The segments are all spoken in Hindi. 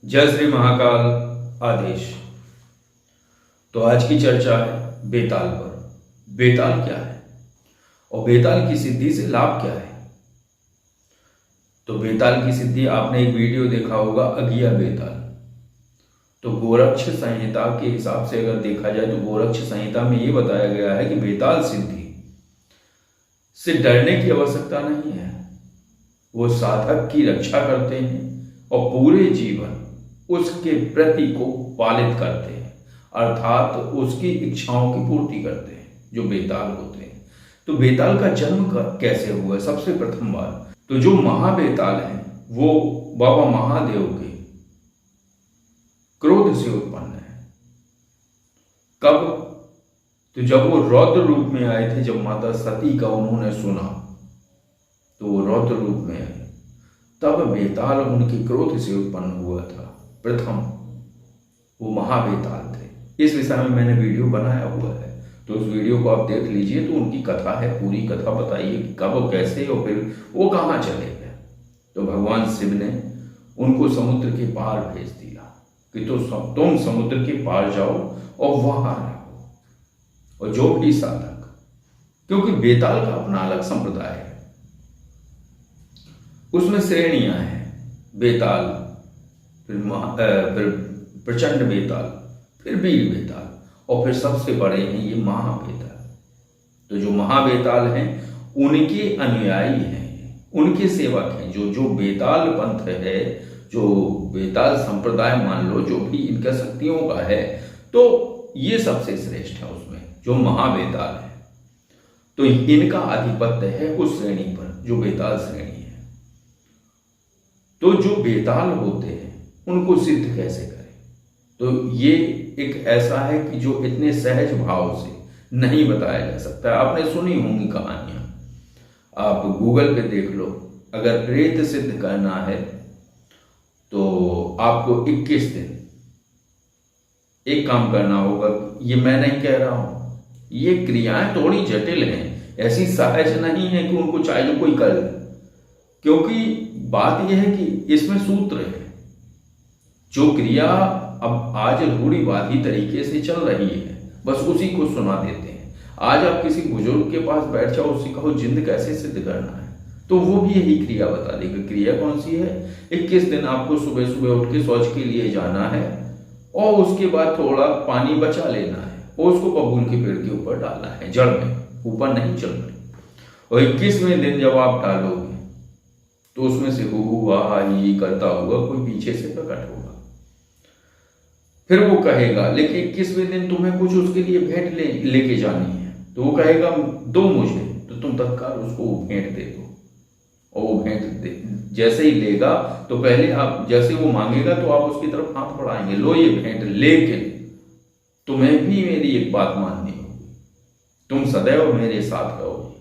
जय श्री महाकाल आदेश। तो आज की चर्चा है बेताल पर। बेताल क्या है और बेताल की सिद्धि से लाभ क्या है। तो बेताल की सिद्धि आपने एक वीडियो देखा होगा, अगिया बेताल। तो गोरक्ष संहिता के हिसाब से अगर देखा जाए तो गोरक्ष संहिता में यह बताया गया है कि बेताल सिद्धि से डरने की आवश्यकता नहीं है। वो साधक की रक्षा करते हैं और पूरे जीवन उसके प्रति को पालित करते हैं, अर्थात उसकी इच्छाओं की पूर्ति करते हैं, जो बेताल होते हैं। तो बेताल का जन्म कैसे हुआ? सबसे प्रथम बार तो जो महाबेताल हैं वो बाबा महादेव के क्रोध से उत्पन्न है। कब? तो जब वो रौद्र रूप में आए थे, जब माता सती का उन्होंने सुना तो वो रौद्र रूप में आए, तब बेताल उनके क्रोध से उत्पन्न हुआ था। प्रथम वो महाबेताल थे। इस विषय में मैंने वीडियो बनाया हुआ है, तो उस वीडियो को आप देख लीजिए। तो उनकी कथा है, पूरी कथा बताइए कि कब कैसे और फिर वो कहाँ चले गए। तो भगवान शिव ने उनको समुद्र के पार भेज दिया कि तो तुम समुद्र के पार जाओ और वहां रहो। और जो भी साधक, क्योंकि बेताल का अपना अलग संप्रदाय है, उसमें श्रेणियां हैं। बेताल, फिर प्रचंड बेताल, फिर वीर बेताल, और फिर सबसे बड़े हैं ये महाबेताल। तो जो महाबेताल हैं उनके अनुयायी हैं, उनके सेवक हैं। जो बेताल पंथ है, जो बेताल संप्रदाय मान लो, जो भी इनका शक्तियों का है, तो ये सबसे श्रेष्ठ है उसमें जो महाबेताल है। तो इनका आधिपत्य है उस श्रेणी पर जो बेताल श्रेणी है। तो जो बेताल होते हैं उनको सिद्ध कैसे करें? तो ये एक ऐसा है कि जो इतने सहज भाव से नहीं बताया जा सकता। आपने सुनी होंगी कहानियां, आप गूगल पे देख लो। अगर प्रेत सिद्ध करना है तो आपको 21 दिन एक काम करना होगा। ये मैं नहीं कह रहा हूं, ये क्रियाएं थोड़ी जटिल हैं, ऐसी सहज नहीं है कि उनको चाहे कोई कर। क्योंकि बात यह है कि इसमें सूत्र है। जो क्रिया अब आज रूढ़िवादी तरीके से चल रही है, बस उसी को सुना देते हैं। आज आप किसी बुजुर्ग के पास बैठ जाओ, उससे कहो जिंद कैसे सिद्ध करना है, तो वो भी यही क्रिया बता देगा। क्रिया कौन सी है? 21 दिन आपको सुबह सुबह उठ के शौच के लिए जाना है और उसके बाद थोड़ा पानी बचा लेना है और उसको बबूल के पेड़ के ऊपर डालना है, जड़ में, ऊपर नहीं, जड़ में। और 21वें दिन जब आप डालोगे तो उसमें से हु हा ही करता हुआ कोई पीछे से प्रकट होगा। फिर वो कहेगा, लेकिन 21वें दिन तुम्हें कुछ उसके लिए भेंट लेके जानी है। तो वो कहेगा दो मुझे, तो तुम तत्काल उसको भेंट दे दो। और वो भेंट दे जैसे ही लेगा तो पहले आप, जैसे वो मांगेगा तो आप उसकी तरफ हाथ बढ़ाएंगे, लो ये भेंट। लेकिन तुम्हें भी मेरी एक बात माननी होगी, तुम सदैव मेरे साथ रहोगे।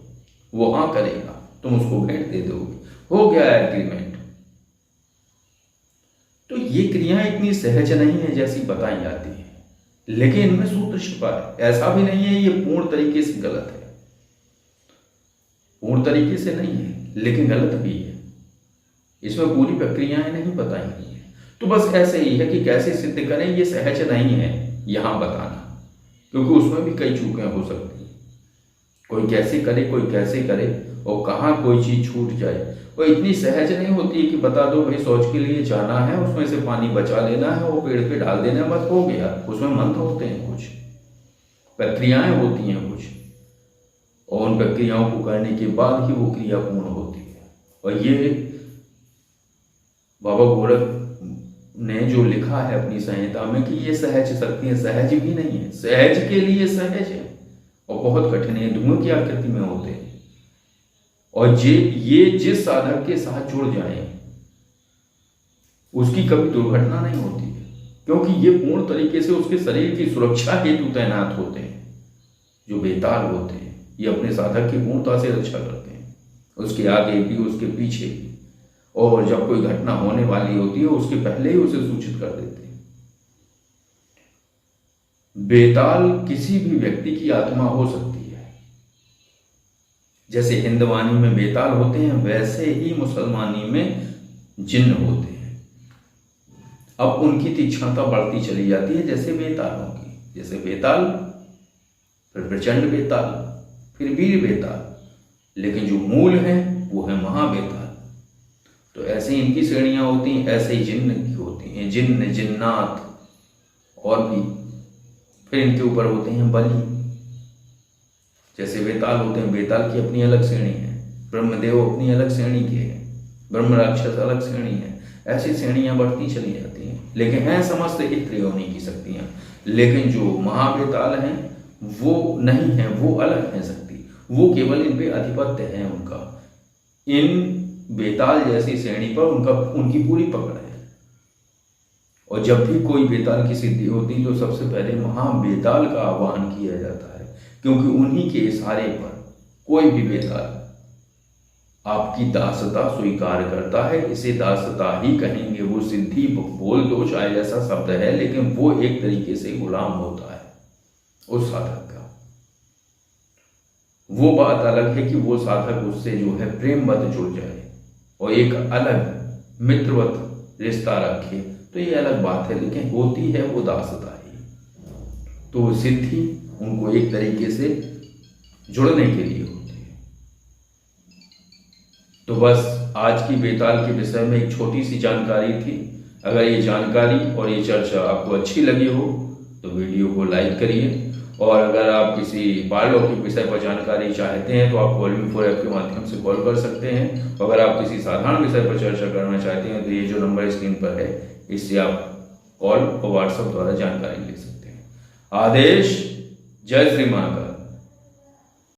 वो हाँ करेगा, तुम उसको भेंट दे दोगे, हो गया एग्रीमेंट। तो ये क्रियाएं इतनी सहज नहीं है जैसी बताई जाती है, लेकिन इनमें सूत्र छिपा है। ऐसा भी नहीं है ये पूर्ण तरीके से गलत है, पूर्ण तरीके से नहीं है, लेकिन गलत भी है। इसमें पूरी प्रक्रियाएं नहीं बताई गई है। तो बस ऐसे ही है कि कैसे सिद्ध करें, ये सहज नहीं है यहां बताना, क्योंकि उसमें भी कई चूकें हो सकती हैं। कोई कैसे करे, कोई कैसे करे, और कहाँ कोई चीज छूट जाए। वो इतनी सहज नहीं होती है कि बता दो भाई शौच के लिए जाना है, उसमें से पानी बचा लेना है, वो पेड़ पे डाल देना है, बस हो गया। उसमें मंत्र होते हैं, कुछ प्रक्रियाएं होती हैं कुछ, और उन प्रक्रियाओं को करने के बाद ही वो क्रिया पूर्ण होती है। और ये बाबा गोरख ने जो लिखा है अपनी संहिता में कि ये सहज शक्तियां, सहज भी नहीं है, सहज के लिए सहज है और बहुत कठिन है, धुएं की आकृति में होते हैं। और ये जिस साधक के साथ जुड़ जाए उसकी कभी दुर्घटना नहीं होती है, क्योंकि ये पूर्ण तरीके से उसके शरीर की सुरक्षा हेतु तैनात होते हैं। जो बेताल होते हैं ये अपने साधक की पूर्णता से रक्षा करते हैं, उसके आगे भी, उसके पीछे भी, और जब कोई घटना होने वाली होती है उसके पहले ही उसे सूचित कर देते हैं। बेताल किसी भी व्यक्ति की आत्मा हो सकती है। जैसे हिंदवानी में बेताल होते हैं, वैसे ही मुसलमानी में जिन्न होते हैं। अब उनकी तीक्ष्णता बढ़ती चली जाती है, जैसे बेतालों की, जैसे बेताल, फिर प्रचंड बेताल, फिर वीर बेताल, लेकिन जो मूल है वो है महाबेताल। तो ऐसे ही इनकी श्रेणियां होती हैं, ऐसे ही जिन्न की होती हैं, जिन्न, जिन्नात और भी। फिर इनके ऊपर होते हैं बलि, जैसे बेताल होते हैं, बेताल की अपनी अलग श्रेणी है, ब्रह्मदेव अपनी अलग श्रेणी के हैं, ब्रह्म राक्षस अलग श्रेणी है। ऐसी श्रेणियां बढ़ती चली जाती हैं, लेकिन हैं समस्त इत्र योनि की शक्तियां। लेकिन जो महाबेताल हैं वो नहीं है, वो अलग है शक्ति, वो केवल इन पे अधिपत्य है उनका। इन बेताल जैसी श्रेणी पर उनकी पूरी पकड़ है। और जब भी कोई बेताल की सिद्धि होती है तो सबसे पहले महाबेताल का आह्वान किया जाता है, क्योंकि उन्हीं के इशारे पर कोई भी बेताल आपकी दासता स्वीकार करता है। इसे दासता ही कहेंगे, वो सिद्धि बोल दो चाहे ऐसा शब्द है, लेकिन वो एक तरीके से गुलाम होता है उस साधक का। वो बात अलग है कि वो साधक उससे जो है प्रेमवत जुड़ जाए और एक अलग मित्रवत रिश्ता रखे, तो ये अलग बात है, लेकिन होती है वो दासता ही। तो सिद्धि उनको एक तरीके से जुड़ने के लिए होती है। तो बस आज की बेताल के विषय में एक छोटी सी जानकारी थी। अगर ये जानकारी और ये चर्चा आपको अच्छी लगी हो तो वीडियो को लाइक करिए, और अगर आप किसी पारलौकिक विषय पर जानकारी चाहते हैं तो आप कॉल-मी-4 ऐप के माध्यम से कॉल कर सकते हैं। अगर आप किसी साधारण विषय पर चर्चा करना चाहते हैं तो ये जो नंबर स्क्रीन पर है, इससे आप कॉल और व्हाट्सएप द्वारा जानकारी ले सकते हैं। आदेश, जय श्री महाकाल।